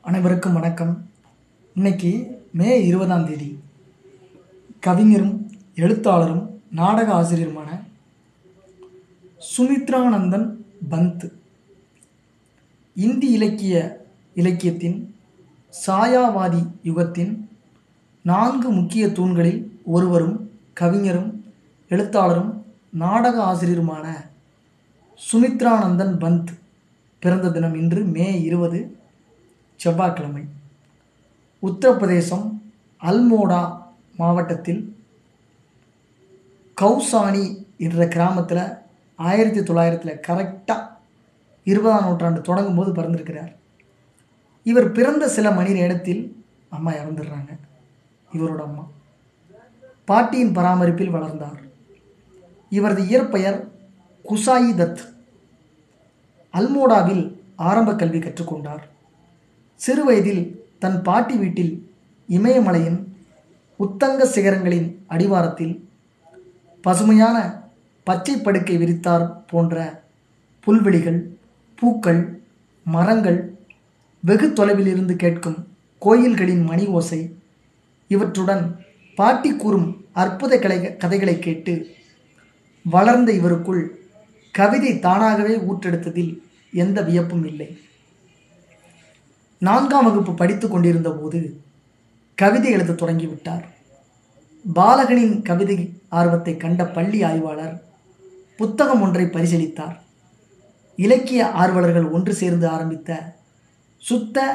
அனைவருக்கும் வணக்கம். இன்னைக்கு மே 20ஆம் தேதி கவிஞரும் எழுத்தாளரும் நாடக ஆசிரியருமான சுமித்ரானந்தன் பந்த் இந்தி இலக்கியத்தின் சாயாவாதி யுகத்தின் 4 முக்கிய தூண்களில் ஒருவரும் கவிஞரும் எழுத்தாளரும் நாடக ஆசிரியருமான சுமித்ரானந்தன் பந்த் பிறந்த தினம் இன்று மே 20 செவ்வாய்க்கிழமை. உத்தரப்பிரதேசம் அல்மோடா மாவட்டத்தில் கௌசானி என்ற கிராமத்தில் 1900 கரெக்டாக 20ஆம் நூற்றாண்டு தொடங்கும் போது பிறந்திருக்கிறார். இவர் பிறந்த சில மணி நேரத்தில் அம்மா இறந்துடுறாங்க. இவரோட அம்மா பாட்டியின் பராமரிப்பில் வளர்ந்தார். இவரது இயற்பெயர் குசாயி தத். அல்மோடாவில் ஆரம்ப கல்வி கற்றுக்கொண்டார். சிறு வயதில் தன் பாட்டி வீட்டில் இமயமலையின் உத்தங்க சிகரங்களின் அடிவாரத்தில் பசுமையான பச்சை படுக்கை விரித்தார் போன்ற புல்வெளிகள், பூக்கள், மரங்கள், வெகு தொலைவில் இருந்து கேட்கும் கோயில்களின் மணி ஓசை இவற்றுடன் பாட்டி கூறும் அற்புத கதைகளை கேட்டு வளர்ந்த இவருக்குள் கவிதை தானாகவே ஊற்றெடுத்ததில் எந்த வியப்பும் இல்லை. 4ஆம் வகுப்பு படித்து கொண்டிருந்த போது கவிதை எழுத தொடங்கிவிட்டார். பாலகனின் கவிதை ஆர்வத்தை கண்ட பள்ளி ஆய்வாளர் புத்தகம் ஒன்றை பரிசீலித்தார். இலக்கிய ஆர்வலர்கள் ஒன்று சேர்ந்து ஆரம்பித்த சுத்த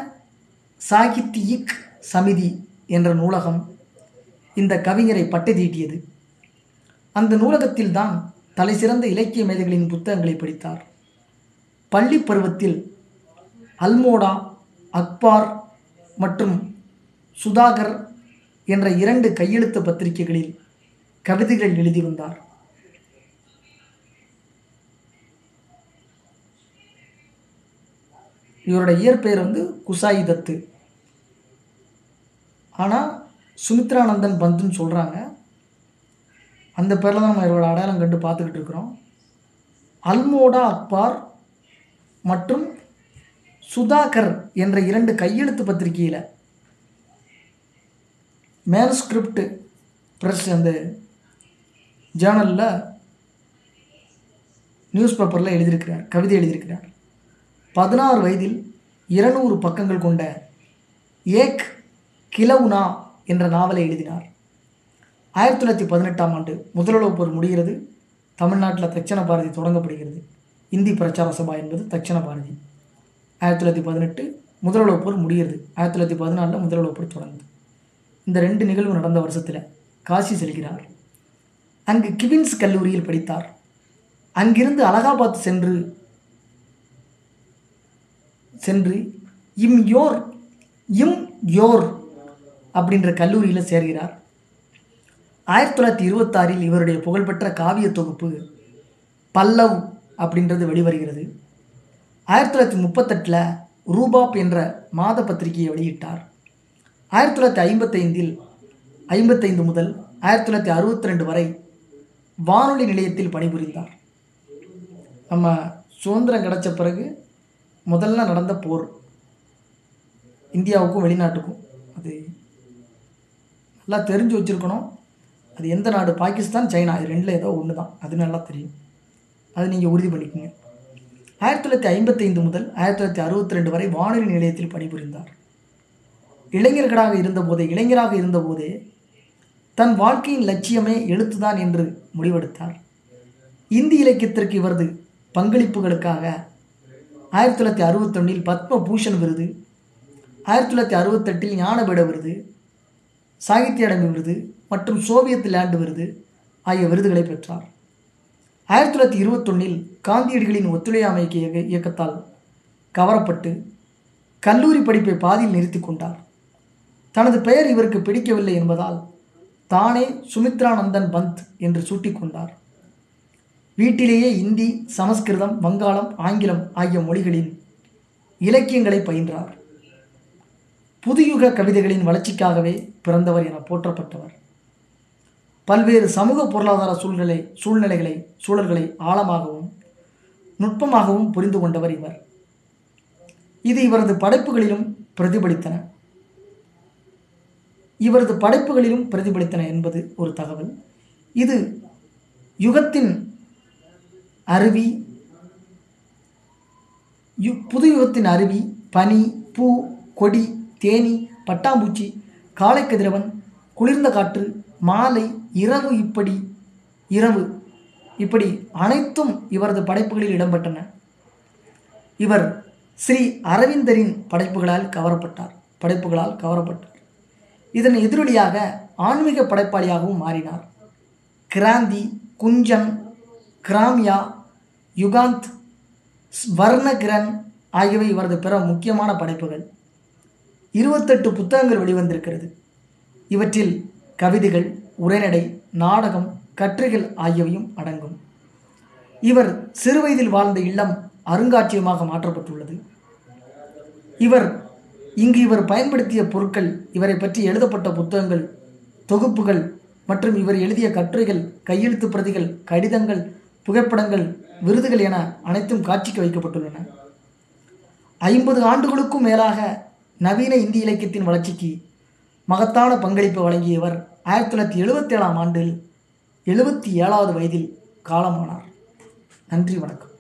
சாகித்யிக் சமிதி என்ற நூலகம் இந்த கவிஞரை பட்டை தீட்டியது. அந்த நூலகத்தில்தான் தலை சிறந்த இலக்கிய மேதைகளின் புத்தகங்களை படித்தார். பள்ளி பருவத்தில் அல்மோடா, அக்பார் மற்றும் சுதாகர் என்ற 2 கையெழுத்து பத்திரிகைகளில் கவிதைகள் எழுதி வந்தார். இவரோட இயற்பெயர் குசாயி தத்து. ஆனால் சுமித்ரானந்தன் பந்துன்னு சொல்கிறாங்க. அந்த பேரில் தான் நம்ம இவரோட அடையாளம் கண்டு பார்த்துக்கிட்டு இருக்கிறோம். அல்மோடா, அக்பார் மற்றும் சுதாகர் என்ற 2 கையெழுத்து பத்திரிகையில் மேனுஸ்கிரிப்ட் ப்ரெஸ் அந்த ஜேர்னலில் நியூஸ் பேப்பரில் எழுதியிருக்கிறார், கவிதை எழுதியிருக்கிறார். 16 வயதில் 200 பக்கங்கள் கொண்ட ஏக் கிலவுனா என்ற நாவலை எழுதினார். 1918ஆம் ஆண்டு முதலுலகப் போர் முடிகிறது. தமிழ்நாட்டில் தட்சண பாரதி தொடங்கப்படுகிறது. இந்தி பிரச்சார சபா என்பது தட்சண பாரதி. 1918 முதலுலகப் போர் முடிகிறது. 1914 முதலுலகப் போர் தொடங்குது. இந்த 2 நிகழ்வு நடந்த வருஷத்தில் காசி செல்கிறார். அங்கு கிவின்ஸ் கல்லூரியில் படித்தார். அங்கிருந்து அலகாபாத் சென்று இம் யோர் அப்படின்ற கல்லூரியில் சேர்கிறார். 1926இல் இவருடைய புகழ்பெற்ற காவிய தொகுப்பு பல்லவ் அப்படின்றது வெளிவருகிறது. 1938 ரூபாப் என்ற மாத பத்திரிகையை வெளியிட்டார். 1955 முதல் 1962 வரை வானொலி நிலையத்தில் பணிபுரிந்தார். நம்ம சுதந்திரம் கிடைச்ச பிறகு முதல்ல நடந்த போர் இந்தியாவுக்கும் வெளிநாட்டுக்கும், அது நல்லா தெரிஞ்சு வச்சுருக்கணும். அது எந்த நாடு? பாகிஸ்தான், சைனா, இது 2ல் ஏதோ ஒன்று தான். அது நல்லா தெரியும். அது நீங்கள் உறுதி பண்ணிக்கோங்க. 1955 முதல் 1962 வரை வானொலி நிலையத்தில் பணிபுரிந்தார். இளைஞராக இருந்தபோதே தன் வாழ்க்கையின் லட்சியமே எழுத்துதான் என்று முடிவெடுத்தார். இந்தி இலக்கியத்திற்கு இவரது பங்களிப்புகளுக்காக 1961 பத்ம பூஷன் விருது, 1968 ஞானபீட விருது, சாகித்ய அகாடமி விருது மற்றும் சோவியத் லேண்ட் விருது ஆகிய விருதுகளை பெற்றார். 1921 காந்தியடிகளின் ஒத்துழையாமை இயக்கத்தால் கவரப்பட்டு கல்லூரி படிப்பை பாதியில் நிறுத்தி கொண்டார். தனது பெயர் இவருக்கு பிடிக்கவில்லை என்பதால் தானே சுமித்ரானந்தன் பந்த் என்று சூட்டிக்கொண்டார். வீட்டிலேயே இந்தி, சமஸ்கிருதம், வங்காளம், ஆங்கிலம் ஆகிய மொழிகளின் இலக்கியங்களை பயின்றார். புதுயுக கவிதைகளின் வளர்ச்சிக்காகவே பிறந்தவர் என போற்றப்பட்டவர். பல்வேறு சமூக பொருளாதார சூழல்களை ஆழமாகவும் நுட்பமாகவும் புரிந்து கொண்டவர் இவர். இது இவரது படைப்புகளிலும் பிரதிபலித்தன, இவரது படைப்புகளிலும் பிரதிபலித்தன என்பது ஒரு தகவல். இது யுகத்தின் அருவி, புது யுகத்தின் அருவி, பனி, பூ, கொடி, தேனி, பட்டாம்பூச்சி, காலை கதிரவன், குளிர்ந்த காற்று, மாலை, இரவு இப்படி அனைத்தும் இவரது படைப்புகளில் இடம்பெற்றன. இவர் ஸ்ரீ அரவிந்தரின் படைப்புகளால் கவரப்பட்டார். இதன் எதிரொலியாக ஆன்மீக படைப்பாளியாகவும் மாறினார். கிராந்தி, குஞ்சன், கிராமியா, யுகாந்த், ஸ்வர்ணகிரன் ஆகியவை இவரது பிற முக்கியமான படைப்புகள். 28 புத்தகங்கள் வெளிவந்திருக்கிறது. இவற்றில் கவிதைகள், உரைநடை, நாடகம், கட்டுரைகள் ஆகியவையும் அடங்கும். இவர் சிறுவயதில் வாழ்ந்த இல்லம் அருங்காட்சியகமாக மாற்றப்பட்டுள்ளது. இவர் பயன்படுத்திய பொருட்கள், இவரை பற்றி எழுதப்பட்ட புத்தகங்கள், தொகுப்புகள் மற்றும் இவர் எழுதிய கட்டுரைகள், கையெழுத்து பிரதிகள், கடிதங்கள், புகைப்படங்கள், விருதுகள் என அனைத்தும் காட்சிக்கு வைக்கப்பட்டுள்ளன. 50 ஆண்டுகளுக்கும் மேலாக நவீன இந்திய இலக்கியத்தின் வளர்ச்சிக்கு மகத்தான பங்களிப்பு வழங்கியவர் 1977ஆம் ஆண்டில் 77வது வயதில் காலமானார். நன்றி, வணக்கம்.